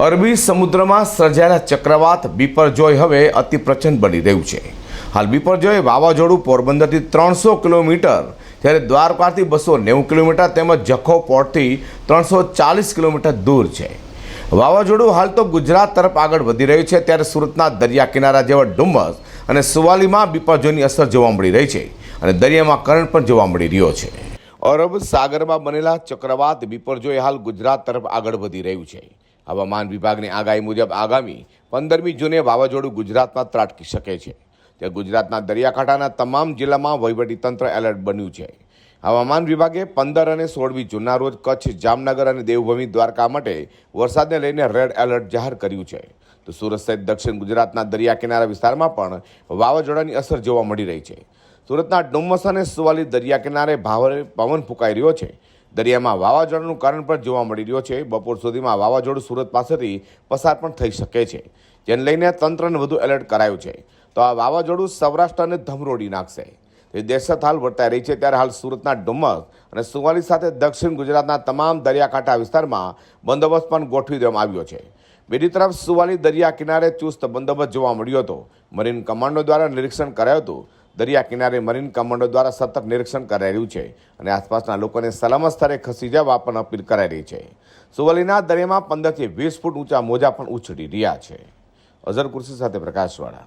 અરબી સમુદ્રમાં સર્જાયેલા ચક્રવાત બિપરજોય હવે અતિ પ્રચંડ બની રહ્યું છે। હાલ બિપરજોય વાવાઝોડું પોરબંદરથી 300 કિલોમીટર જ્યારે દ્વારકાથી 290 કિલોમીટર તેમજ જખૌ પોર્ટથી 340 કિલોમીટર દૂર છે। વાવાઝોડું હાલ તો ગુજરાત તરફ આગળ વધી રહ્યું છે ત્યારે સુરતના દરિયા કિનારા જેવા ડુમસ અને સુવાલીમાં બિપરજોયની અસર જોવા મળી રહી છે અને દરિયામાં કરંટ પણ જોવા મળી રહ્યો છે। અરબ સાગરમાં બનેલા ચક્રવાત બિપરજોય હાલ ગુજરાત તરફ આગળ વધી રહ્યું છે। હવામાન વિભાગની આગાહી મુજબ આગામી 15મી જૂને વાવાઝોડું ગુજરાતમાં ત્રાટકી શકે છે। તે ગુજરાતના દરિયાકાંઠાના તમામ જિલ્લામાં વહીવટીતંત્ર એલર્ટ બન્યું છે। હવામાન વિભાગે 15 અને 16મી જૂનના રોજ કચ્છ, જામનગર અને દેવભૂમિ દ્વારકા માટે વરસાદને લઈને રેડ એલર્ટ જાહેર કર્યું છે। તો સુરત સહિત દક્ષિણ ગુજરાતના દરિયા કિનારા વિસ્તારમાં પણ વાવાઝોડાની અસર જોવા મળી રહી છે। સુરતના ડુમસ અને સુવાલી દરિયા કિનારે ભારે પવન ફૂંકાઈ રહ્યો છે। દરિયામાં વાવાઝોડાનું કારણ પણ જોવા મળી રહ્યો છે। બપોર સુધીમાં વાવાઝોડું સુરત પાસેથી પસાર પણ થઈ શકે છે, જેને લઈને તંત્રને વધુ એલર્ટ કરાયું છે। તો આ વાવાઝોડું સૌરાષ્ટ્રને ધમરોડી નાખશે તે દહેશત હાલ વર્તાઈ રહી છે। ત્યારે હાલ સુરતના ડુમસ અને સુવાલી સાથે દક્ષિણ ગુજરાતના તમામ દરિયાકાંઠા વિસ્તારમાં બંદોબસ્ત પણ ગોઠવી દેવામાં આવ્યો છે। બીજી તરફ સુવાલી દરિયા કિનારે ચુસ્ત બંદોબસ્ત જોવા મળ્યો હતો। મરીન કમાન્ડો દ્વારા નિરીક્ષણ કરાયું હતું। દરિયા કિનારે મરીન કમાન્ડો દ્વારા સતત નિરીક્ષણ કરાઈ રહ્યું છે અને આસપાસના લોકોને સલામત સ્થળે ખસી જવા પણ અપીલ કરાઈ રહી છે। સુવાલીના દરિયામાં 15 થી 20 ફૂટ ઊંચા મોજા પણ ઉછળી રહ્યા છે। અઝર કુર્સી સાથે પ્રકાશવાળા।